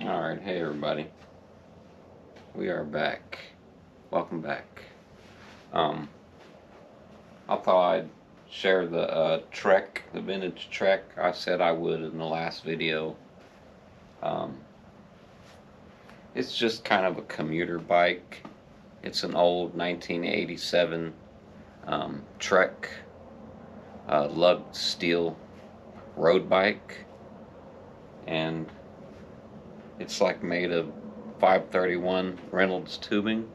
Alright, hey everybody. We are back. Welcome back. I thought I'd share the Trek, the vintage Trek I said I would in the last video. Um, it's just kind of a commuter bike. It's an old 1987 Trek lugged steel road bike, and it's like made of 531 Reynolds tubing,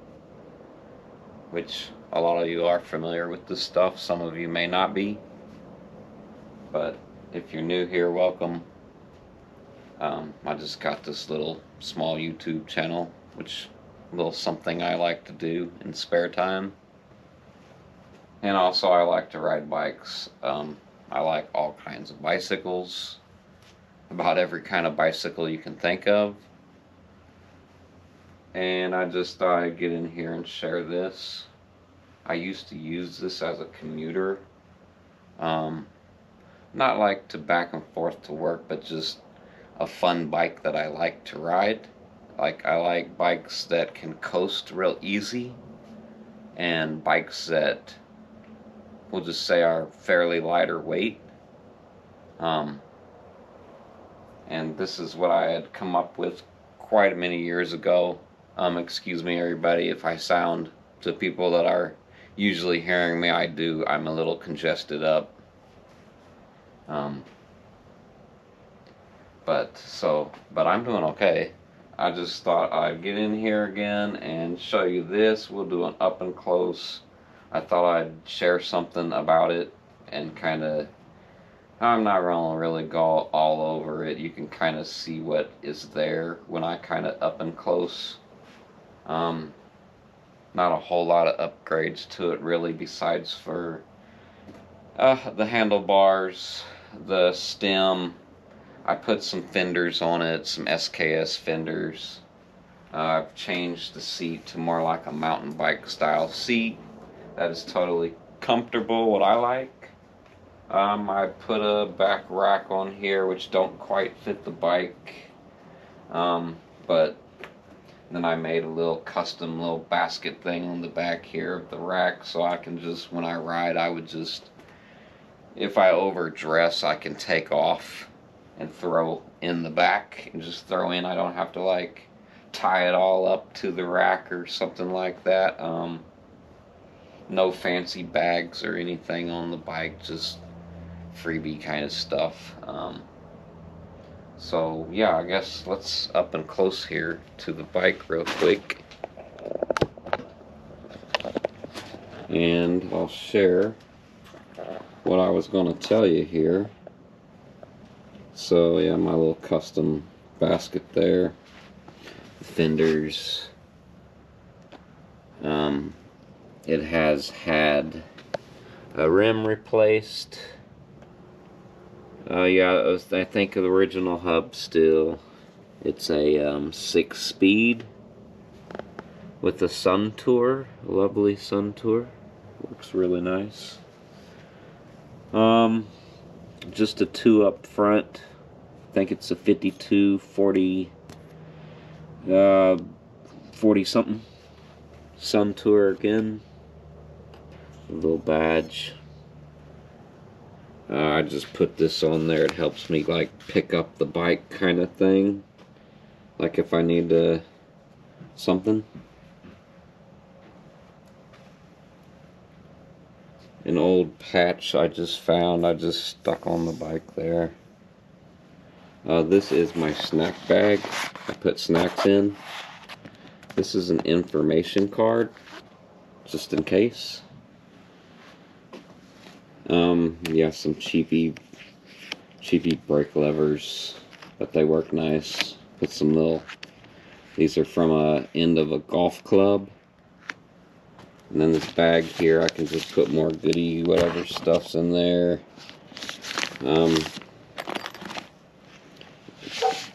which a lot of you are familiar with this stuff. Some of you may not be, but if you're new here, welcome. I just got this little small YouTube channel, which a little something I like to do in spare time. And also I like to ride bikes. I like all kinds of bicycles, about every kind of bicycle you can think of. And I just thought I'd get in here and share this. I used to use this as a commuter. Not like to back and forth to work, but just a fun bike that I like to ride. I like bikes that can coast real easy, and bikes that we'll just say are fairly lighter weight. And this is what I had come up with quite many years ago. Excuse me everybody if I sound, to people that are usually hearing me, I'm a little congested up. But I'm doing okay. I just thought I'd get in here again and show you this. We'll do an up and close. I thought I'd share something about it and kind of, I'm not gonna really go all over it. You can kind of see what is there when I kind of up and close. Not a whole lot of upgrades to it really, besides for the handlebars, the stem. I put some fenders on it, some SKS fenders. I've changed the seat to more like a mountain bike style seat. That is totally comfortable, what I like. I put a back rack on here which don't quite fit the bike. But then I made a little custom little basket thing on the back here of the rack, so I can just, when I ride, I would just, if I overdress, I can take off and throw in the back and just throw in. I don't have to like tie it all up to the rack or something like that. No fancy bags or anything on the bike, just freebie kind of stuff. So yeah, I guess let's up and close here to the bike real quick, and I'll share what I was going to tell you here. So yeah, my little custom basket there, fenders. It has had a rim replaced. Yeah, it was, I think, the original hub still. It's a 6-speed with a Sun Tour, a lovely Sun Tour. Works really nice. Just a 2 up front. I think it's a 52, 40, 40 something. Sun Tour again. A little badge. I just put this on there. It helps me like pick up the bike kind of thing. Like if I need something. An old patch I just found. I just stuck on the bike there. This is my snack bag. I put snacks in. This is an information card, just in case. Yeah, some cheapy brake levers, but they work nice. Put some little, these are from a end of a golf club. And then this bag here, I can just put more goody whatever stuff's in there.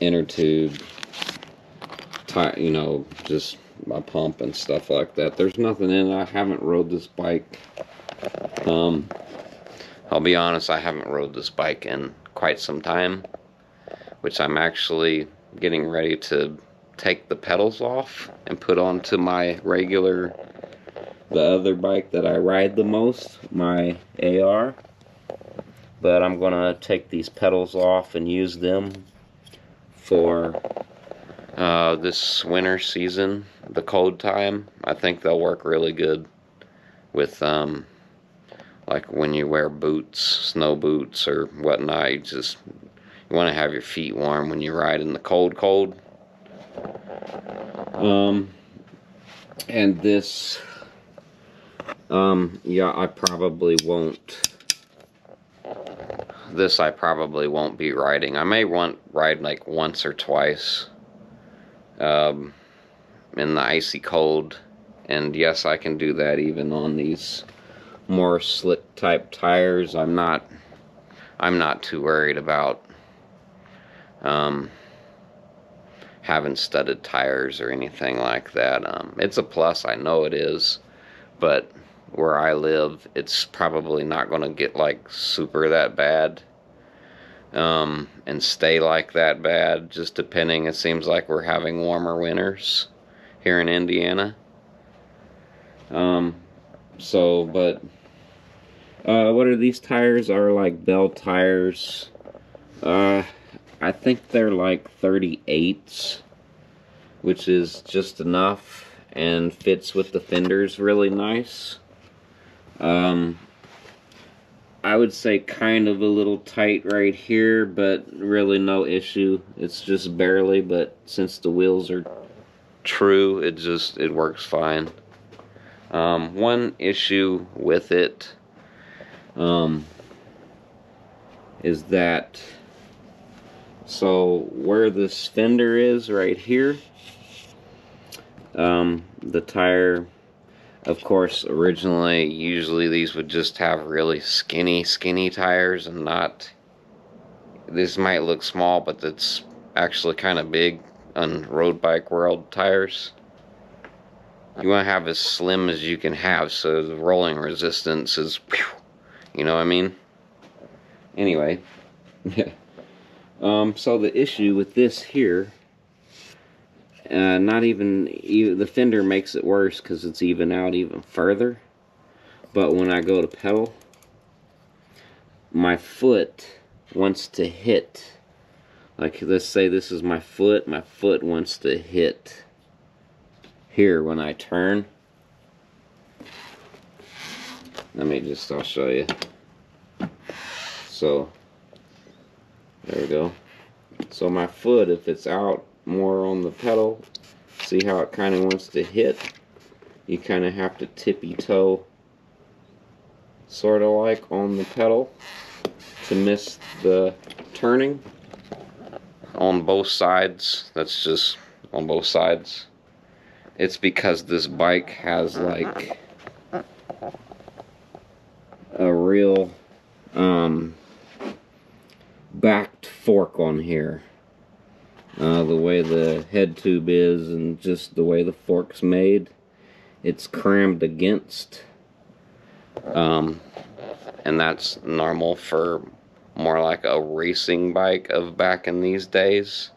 Inner tube, you know, just my pump and stuff like that. There's nothing in it. I haven't rode this bike. I'll be honest, I haven't rode this bike in quite some time, which I'm actually getting ready to take the pedals off and put onto my regular, the other bike that I ride the most, my AR. But I'm gonna take these pedals off and use them for this winter season, the cold time. I think they'll work really good with like when you wear boots, snow boots or whatnot. You want to have your feet warm when you ride in the cold. And this, yeah, I probably won't be riding. I may ride like once or twice in the icy cold, and yes, I can do that even on these more slick type tires. I'm not too worried about having studded tires or anything like that. It's a plus, I know it is, but where I live, it's probably not going to get like super that bad and stay like that bad, just depending. It seems like we're having warmer winters here in Indiana. But what are these tires? Are like Bell tires. I think they're like 38s, which is just enough and fits with the fenders really nice. I would say kind of a little tight right here, but really no issue. It's just barely, but since the wheels are true, it works fine. One issue with it is that, so where this fender is right here, the tire, of course, originally, usually these would just have really skinny tires, and not, this might look small, but it's actually kind of big on road bike world tires. You want to have as slim as you can have, so the rolling resistance is, you know what I mean? Anyway, so the issue with this here, not even the fender makes it worse because it's even out even further. But when I go to pedal, my foot wants to hit. Like, let's say this is my foot wants to hit here when I turn. I'll show you. So, there we go. So my foot, if it's out more on the pedal, see how it kind of wants to hit? You kind of have to tippy toe, sort of like on the pedal, to miss the turning. On both sides, that's just on both sides. It's because this bike has like a real backed fork on here. The way the head tube is and just the way the fork's made, it's crammed against. And that's normal for more like a racing bike of back in these days.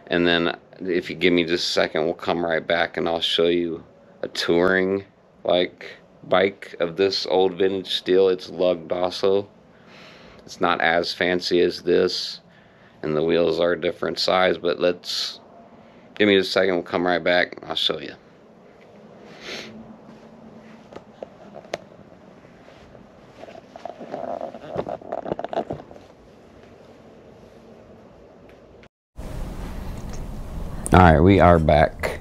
And then if you give me just a second, we'll come right back and I'll show you a touring like bike of this old vintage steel. It's lugged also. It's not as fancy as this, and the wheels are a different size, but give me just a second, we'll come right back and I'll show you. Alright, we are back.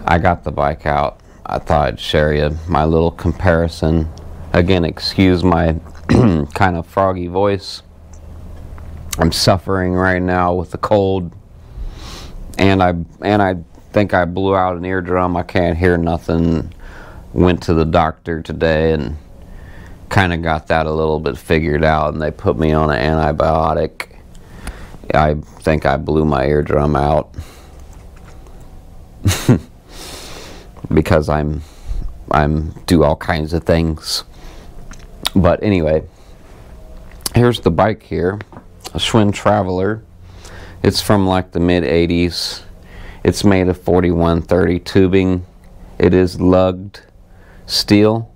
I got the bike out. I thought I'd share you my little comparison. Again, excuse my kind of froggy voice. I'm suffering right now with the cold, and I think I blew out an eardrum. I can't hear nothing. Went to the doctor today and kind of got that a little bit figured out, and they put me on an antibiotic. I think I blew my eardrum out because I'm do all kinds of things. But anyway, here's the bike here, a Schwinn Travler. It's from like the mid-80s. It's made of 4130 tubing. It is lugged steel.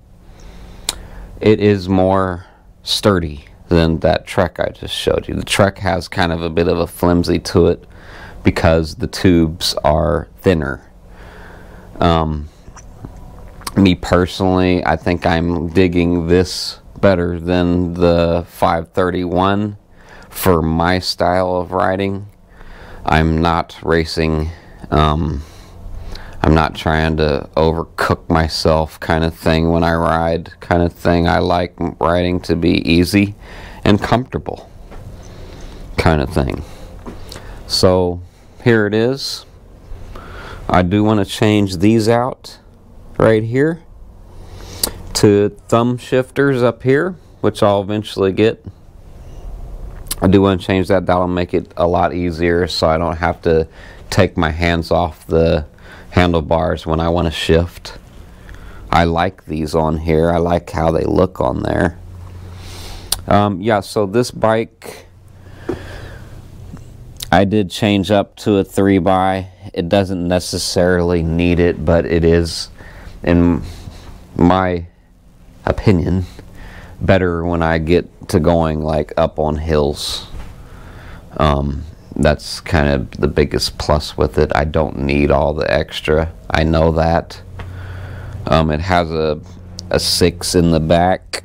It is more sturdy than that Trek I just showed you. The Trek has kind of a bit of a flimsy to it because the tubes are thinner. Me personally, I think I'm digging this better than the 531 for my style of riding. I'm not racing, I'm not trying to overcook myself kind of thing when I ride kind of thing. I like riding to be easy and comfortable kind of thing. So here it is. I do want to change these out right here to thumb shifters up here, which I'll eventually get. I do want to change that. That'll make it a lot easier so I don't have to take my hands off the handlebars when I want to shift. I like these on here. I like how they look on there. Yeah, so this bike I did change up to a 3x. It doesn't necessarily need it, but it is, in my opinion, better when I get to going like up on hills. That's kind of the biggest plus with it. I don't need all the extra. I know that. It has a 6 in the back,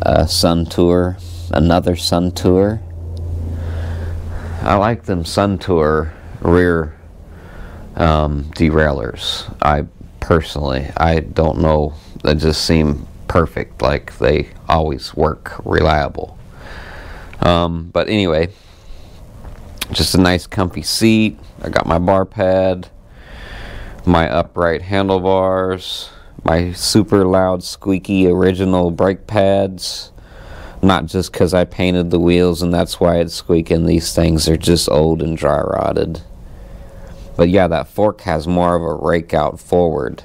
a Sun Tour, another Sun Tour. I like them Sun Tour rear derailleurs. I don't know, they just seem perfect, like they always work reliable. But anyway, just a nice comfy seat. I got my bar pad, my upright handlebars, my super loud squeaky original brake pads. Not just because I painted the wheels and that's why it's squeaking. These things are just old and dry rotted. But yeah, that fork has more of a rake out forward,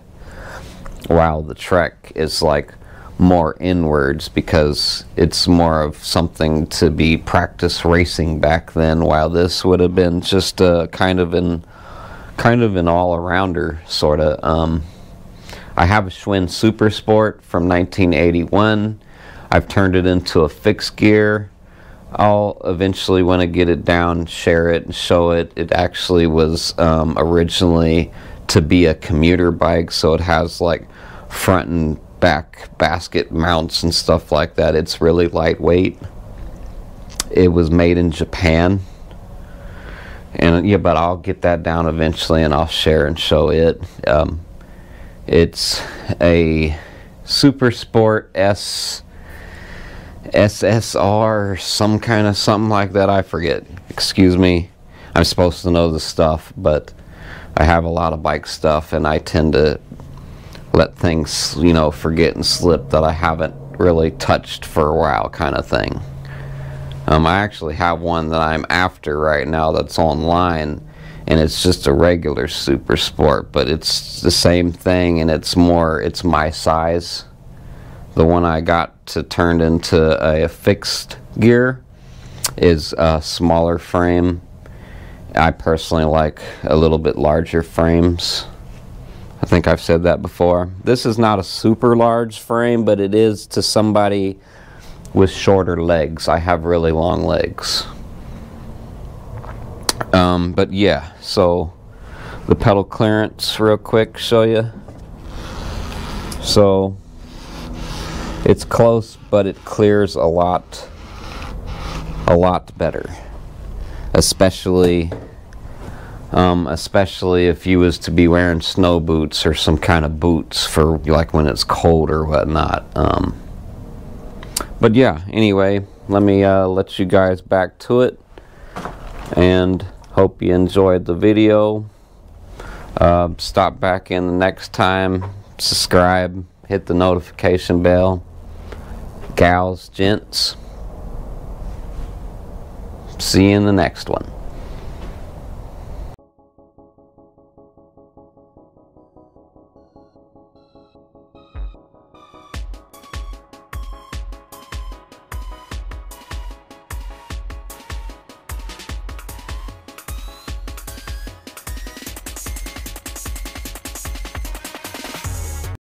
while the Trek is like more inwards because it's more of something to be practice racing back then, while this would have been just a kind of an all-arounder sort of. I have a Schwinn Super Sport from 1981. I've turned it into a fixed gear. I'll eventually want to get it down, share it, and show it. It actually was originally to be a commuter bike, so it has like front and back basket mounts and stuff like that. It's really lightweight. It was made in Japan. And yeah, but I'll get that down eventually and I'll share and show it. It's a Super Sport SSR, something like that. I forget. Excuse me. I'm supposed to know the stuff, but I have a lot of bike stuff and I tend to let things, you know, forget and slip that I haven't really touched for a while kind of thing. I actually have one that I'm after right now that's online, and it's just a regular Super Sport, but it's the same thing and it's my size. The one I got to turned into a fixed gear is a smaller frame. I personally like a little bit larger frames. I think I've said that before. This is not a super large frame, but it is to somebody with shorter legs. I have really long legs. But yeah, so the pedal clearance real quick, show you. So it's close, but it clears a lot better, especially if you was to be wearing snow boots or some kind of boots for like when it's cold or whatnot. But yeah, anyway, let me let you guys back to it, and hope you enjoyed the video. Stop back in the next time, subscribe, hit the notification bell. Gals, gents, see you in the next one.